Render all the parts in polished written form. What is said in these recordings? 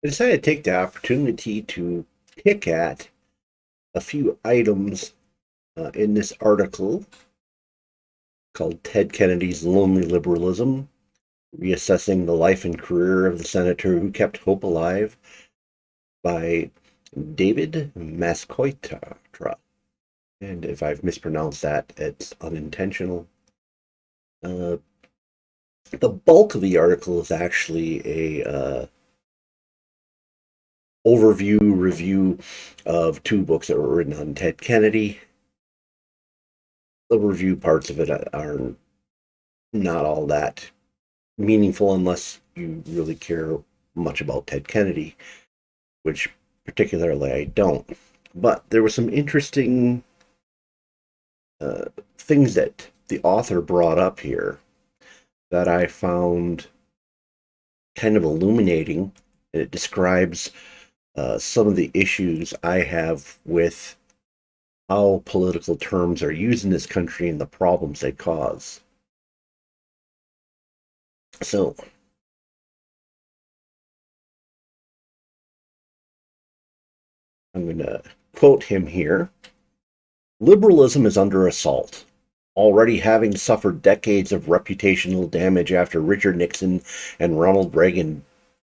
I decided to take the opportunity to pick at a few items in this article called Ted Kennedy's Lonely Liberalism, Reassessing the Life and Career of the Senator Who Kept Hope Alive by David Masciotra. And if I've mispronounced that, it's unintentional. Uh, the bulk of the article is actually a overview review of two books that were written on Ted Kennedy. The review parts of it are not all that meaningful unless you really care much about Ted Kennedy, which particularly I don't. But there were some interesting things that the author brought up here that I found kind of illuminating. It describes some of the issues I have with how political terms are used in this country and the problems they cause. So, I'm going to quote him here. Liberalism is under assault, already having suffered decades of reputational damage after Richard Nixon and Ronald Reagan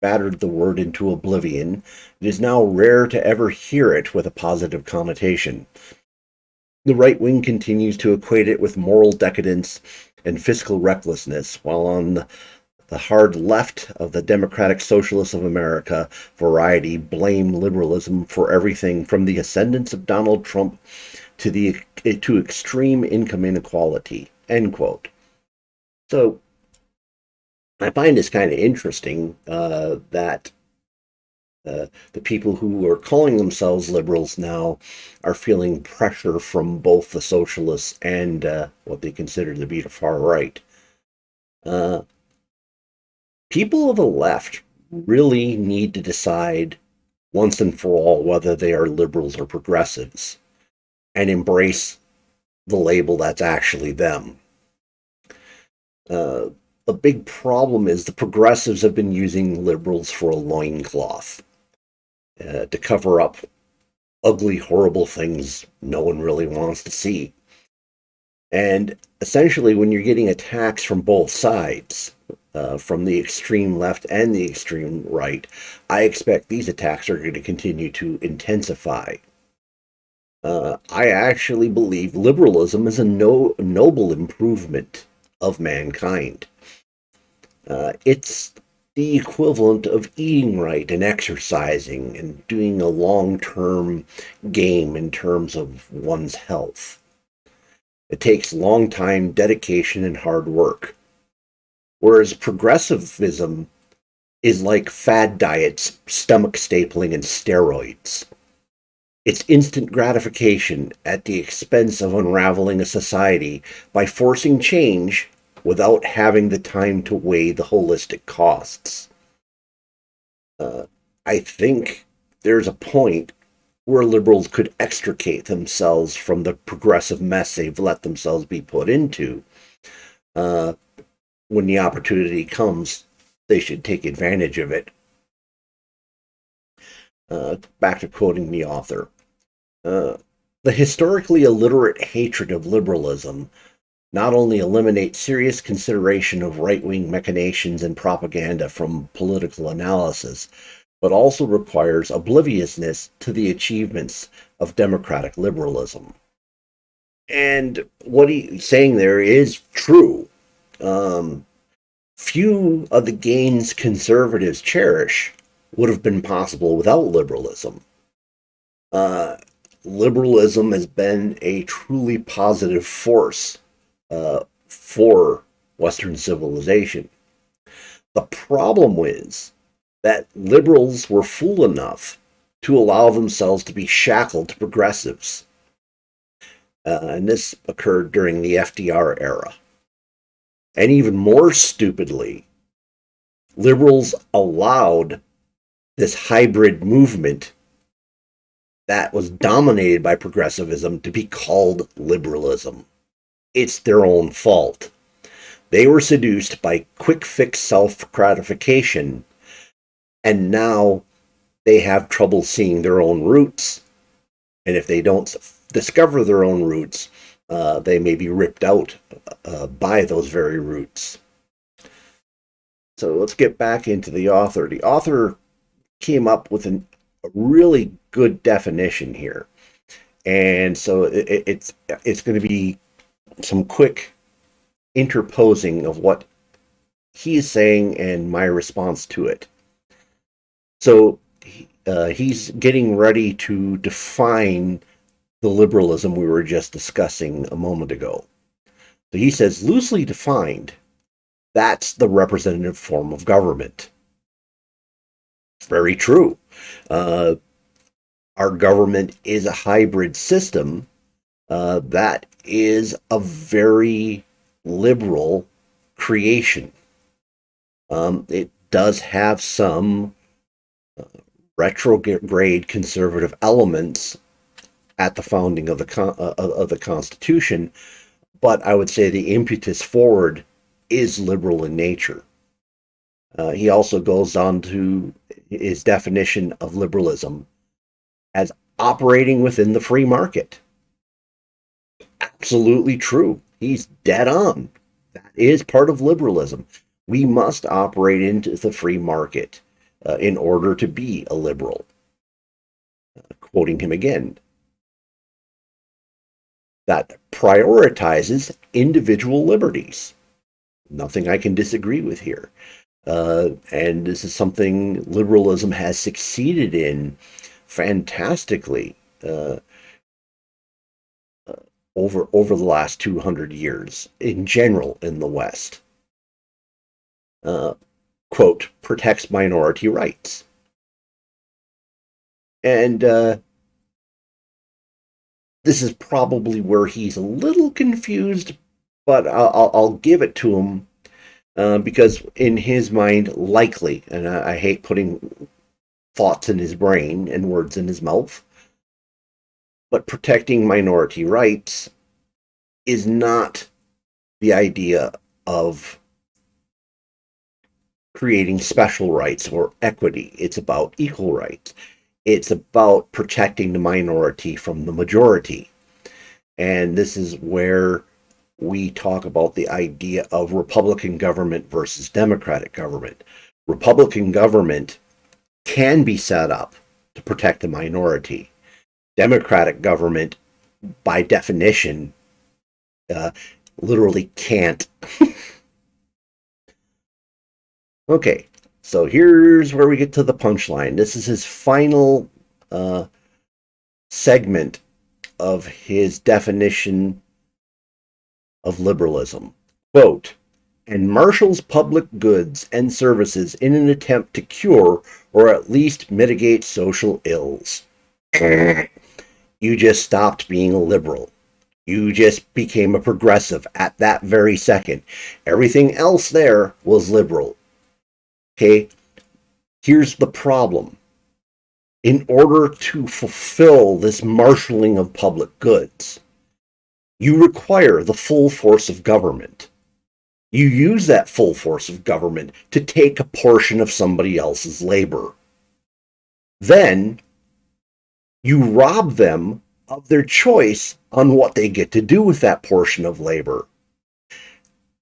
battered the word into oblivion. It is now rare to ever hear it with a positive connotation. The right wing continues to equate it with moral decadence and fiscal recklessness, while on the hard left of the Democratic Socialists of America variety blame liberalism for everything from the ascendance of Donald Trump to extreme income inequality. End quote. So I find this kind of interesting that the people who are calling themselves liberals now are feeling pressure from both the socialists and what they consider to be the far right. Uh, People of the left really need to decide once and for all whether they are liberals or progressives and embrace the label that's actually them. A big problem is the progressives have been using liberals for a loincloth to cover up ugly, horrible things no one really wants to see. And essentially, when you're getting attacks from both sides, from the extreme left and the extreme right, I expect these attacks are going to continue to intensify. I actually believe liberalism is a noble improvement of mankind. It's the equivalent of eating right and exercising and doing a long term game in terms of one's health. It takes long time, dedication, and hard work. Whereas progressivism is like fad diets, stomach stapling, and steroids. It's instant gratification at the expense of unraveling a society by forcing change without having the time to weigh the holistic costs. Uh, I think there's a point where liberals could extricate themselves from the progressive mess they've let themselves be put into. Uh, when the opportunity comes, they should take advantage of it. Back to quoting the author. The historically illiterate hatred of liberalism not only eliminates serious consideration of right wing machinations and propaganda from political analysis, but also requires obliviousness to the achievements of democratic liberalism. And what he's saying there is true. Um, Few of the gains conservatives cherish would have been possible without liberalism. Uh, Liberalism has been a truly positive force for Western civilization. The problem is that liberals were fool enough to allow themselves to be shackled to progressives. And this occurred during the FDR era. And even more stupidly, liberals allowed this hybrid movement that was dominated by progressivism to be called liberalism. It's their own fault. They were seduced by quick fix self gratification, and now they have trouble seeing their own roots. And if they don't discover their own roots, they may be ripped out by those very roots. So let's get back into the author. The author came up with a really good definition here. And so it's going to be some quick interposing of what he is saying and my response to it. So he's getting ready to define the liberalism we were just discussing a moment ago. So he says, loosely defined, that's the representative form of government. Very true. Our government is a hybrid system. That is a very liberal creation. It does have some retrograde conservative elements at the founding of the Constitution, but I would say the impetus forward is liberal in nature. He also goes on to his definition of liberalism as operating within the free market. Absolutely true. He's dead on. That is part of liberalism. We must operate into the free market in order to be a liberal. Quoting him again, that prioritizes individual liberties. Nothing I can disagree with here. And this is something liberalism has succeeded in fantastically over the last 200 years in general in the West. Quote, protects minority rights. And this is probably where he's a little confused, but I'll give it to him because in his mind, likely, and I hate putting thoughts in his brain and words in his mouth, but protecting minority rights is not the idea of creating special rights or equity. It's about equal rights. It's about protecting the minority from the majority. And this is where we talk about the idea of Republican government versus Democratic government. Republican government can be set up to protect the minority. Democratic government, by definition, literally can't. Okay, so here's where we get to the punchline. This is his final segment of his definition of liberalism. Quote, and marshals public goods and services in an attempt to cure or at least mitigate social ills. You just stopped being a liberal. You just became a progressive at that very second. Everything else there was liberal. Okay, here's the problem. In order to fulfill this marshaling of public goods, you require the full force of government. You use that full force of government to take a portion of somebody else's labor. Then you rob them of their choice on what they get to do with that portion of labor.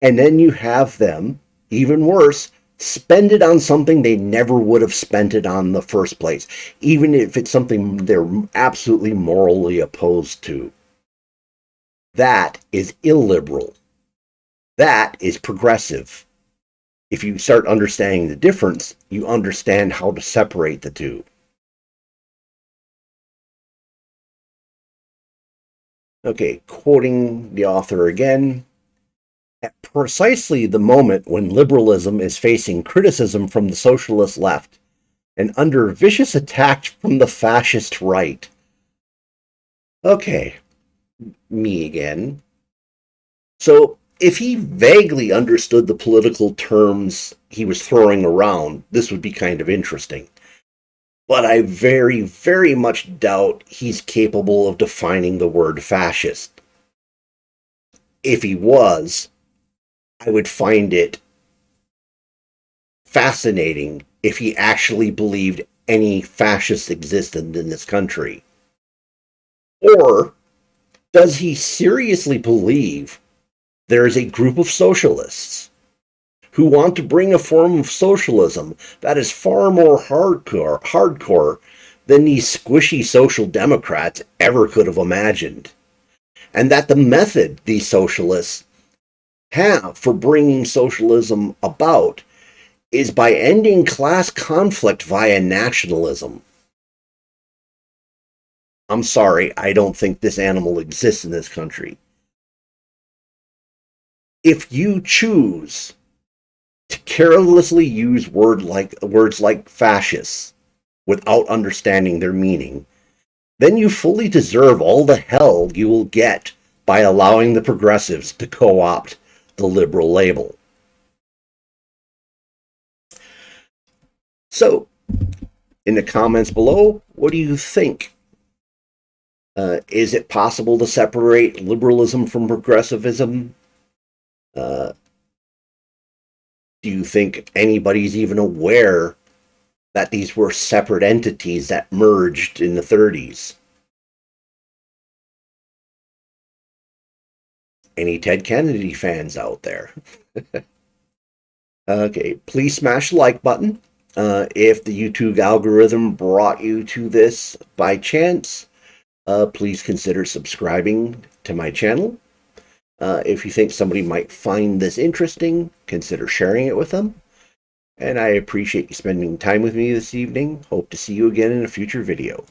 And then you have them, even worse, spend it on something they never would have spent it on in the first place, even if it's something they're absolutely morally opposed to. That is illiberal. That is progressive. If you start understanding the difference, you understand how to separate the two. Okay, quoting the author again. At precisely the moment when liberalism is facing criticism from the socialist left and under vicious attack from the fascist right. Okay, me again. So, if he vaguely understood the political terms he was throwing around, this would be kind of interesting. But I very, very much doubt he's capable of defining the word fascist. If he was, I would find it fascinating if he actually believed any fascists existed in this country? Or does he seriously believe there is a group of socialists who want to bring a form of socialism that is far more hardcore than these squishy social democrats ever could have imagined? And that the method these socialists have for bringing socialism about is by ending class conflict via nationalism. I'm sorry, I don't think this animal exists in this country. If you choose to carelessly use words like fascists without understanding their meaning, then you fully deserve all the hell you will get by allowing the progressives to co-opt the liberal label. So, in the comments below, what do you think? Is it possible to separate liberalism from progressivism? Uh, do you think anybody's even aware that these were separate entities that merged in the 30s? Any Ted Kennedy fans out there? Okay, please smash the like button. If the YouTube algorithm brought you to this by chance, please consider subscribing to my channel. If you think somebody might find this interesting, consider sharing it with them. And I appreciate you spending time with me this evening. Hope to see you again in a future video.